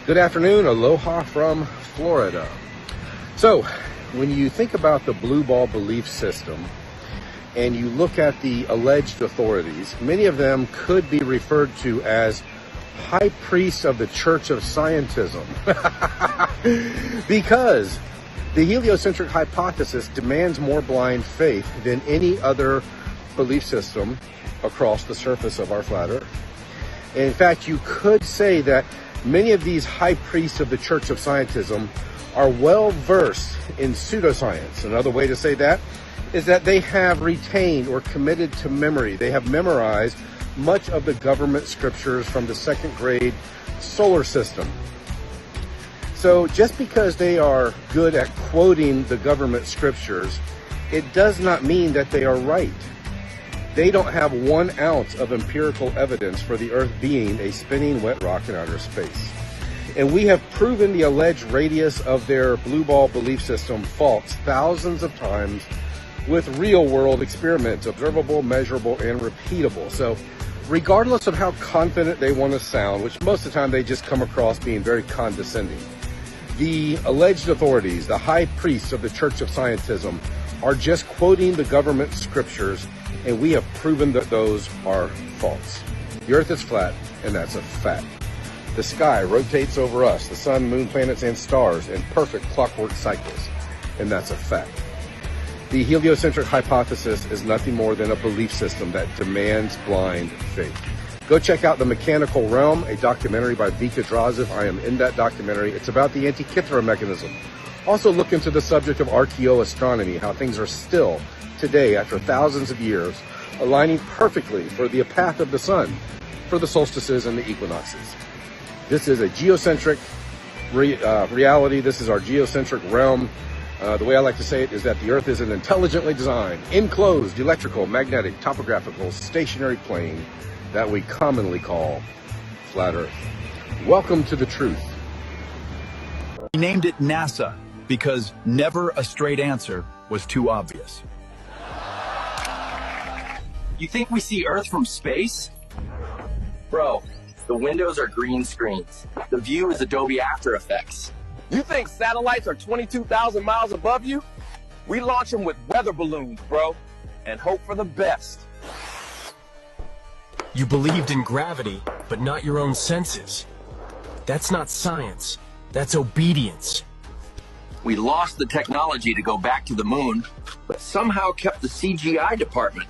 Good afternoon, aloha from Florida. So, when you think about the blue ball belief system and you look at the alleged authorities, many of them could be referred to as high priests of the Church of Scientism. Because the heliocentric hypothesis demands more blind faith than any other belief system across the surface of our flat Earth. In fact, you could say that many of these high priests of the Church of Scientism are well versed in pseudoscience. Another way to say that is that they have retained or committed to memory. They have memorized much of the government scriptures from the second grade solar system. So just because they are good at quoting the government scriptures, it does not mean that they are right. They don't have 1 ounce of empirical evidence for the Earth being a spinning wet rock in outer space. And we have proven the alleged radius of their blue ball belief system false thousands of times with real world experiments, observable, measurable, and repeatable. So regardless of how confident they want to sound, which most of the time they just come across being very condescending, the alleged authorities, the high priests of the Church of Scientism, are just quoting the government scriptures, and we have proven that those are false. The Earth is flat, and that's a fact. The sky rotates over us, the sun, moon, planets, and stars in perfect clockwork cycles, and that's a fact. The heliocentric hypothesis is nothing more than a belief system that demands blind faith. Go check out The Mechanical Realm, a documentary by Vika Drazev. I am in that documentary. It's about the Antikythera mechanism. Also look into the subject of archaeoastronomy, how things are still, today, after thousands of years, aligning perfectly for the path of the sun, for the solstices and the equinoxes. This is a geocentric reality. This is our geocentric realm. The way I like to say it is that the Earth is an intelligently designed, enclosed, electrical, magnetic, topographical, stationary plane that we commonly call flat Earth. Welcome to the truth. He named it NASA because never a straight answer was too obvious. You think we see Earth from space? Bro, the windows are green screens. The view is Adobe After Effects. You think satellites are 22,000 miles above you? We launch them with weather balloons, bro, and hope for the best. You believed in gravity, but not your own senses. That's not science. That's obedience. We lost the technology to go back to the moon, but somehow kept the CGI department.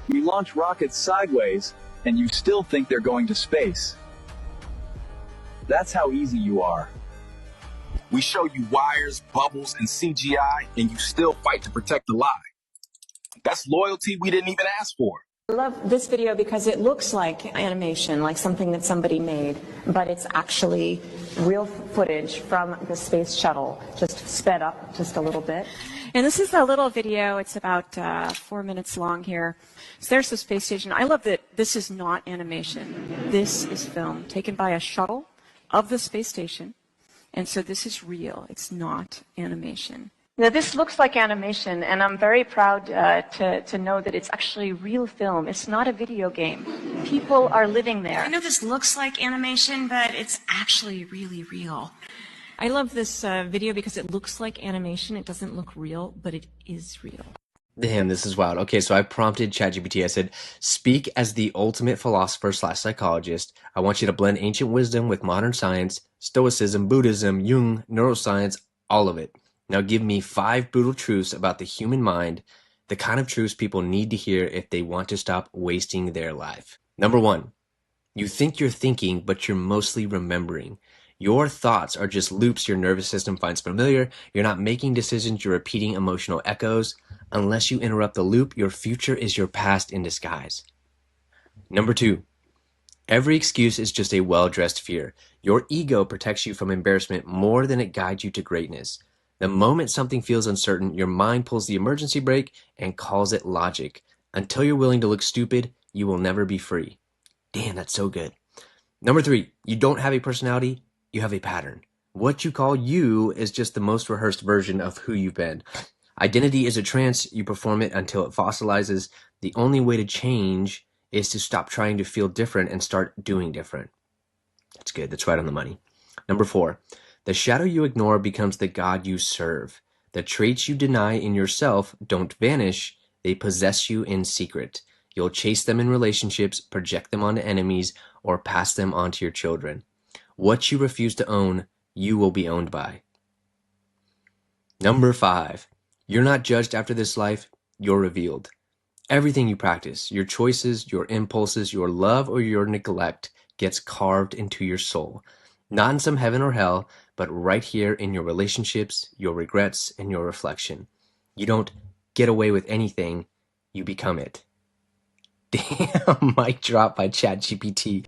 We launch rockets sideways, and you still think they're going to space. That's how easy you are. We show you wires, bubbles, and CGI, and you still fight to protect the lie. That's loyalty we didn't even ask for. I love this video because it looks like animation, like something that somebody made, but it's actually real footage from the space shuttle, just sped up just a little bit. And this is a little video. It's about 4 minutes long here. So there's the space station. I love that this is not animation. This is film taken by a shuttle of the space station. And so this is real. It's not animation. Now, this looks like animation, and I'm very proud to know that it's actually real film. It's not a video game. People are living there. I know this looks like animation, but it's actually really real. I love this video because it looks like animation. It doesn't look real, but it is real. Damn, this is wild. Okay, so I prompted ChatGPT. I said, speak as the ultimate philosopher / psychologist. I want you to blend ancient wisdom with modern science, Stoicism, Buddhism, Jung, neuroscience, all of it. Now give me 5 brutal truths about the human mind, the kind of truths people need to hear if they want to stop wasting their life. Number 1, you think you're thinking, but you're mostly remembering. Your thoughts are just loops your nervous system finds familiar. You're not making decisions, you're repeating emotional echoes. Unless you interrupt the loop, your future is your past in disguise. Number 2, every excuse is just a well-dressed fear. Your ego protects you from embarrassment more than it guides you to greatness. The moment something feels uncertain, your mind pulls the emergency brake and calls it logic. Until you're willing to look stupid, you will never be free. Damn, that's so good. Number 3, you don't have a personality, you have a pattern. What you call you is just the most rehearsed version of who you've been. Identity is a trance, you perform it until it fossilizes. The only way to change is to stop trying to feel different and start doing different. That's good. That's right on the money. Number 4, the shadow you ignore becomes the God you serve. The traits you deny in yourself don't vanish, they possess you in secret. You'll chase them in relationships, project them onto enemies, or pass them on to your children. What you refuse to own, you will be owned by. Number 5, you're not judged after this life, you're revealed. Everything you practice, your choices, your impulses, your love or your neglect gets carved into your soul. Not in some heaven or hell, but right here in your relationships, your regrets, and your reflection. You don't get away with anything, you become it. Damn, mic drop by ChatGPT.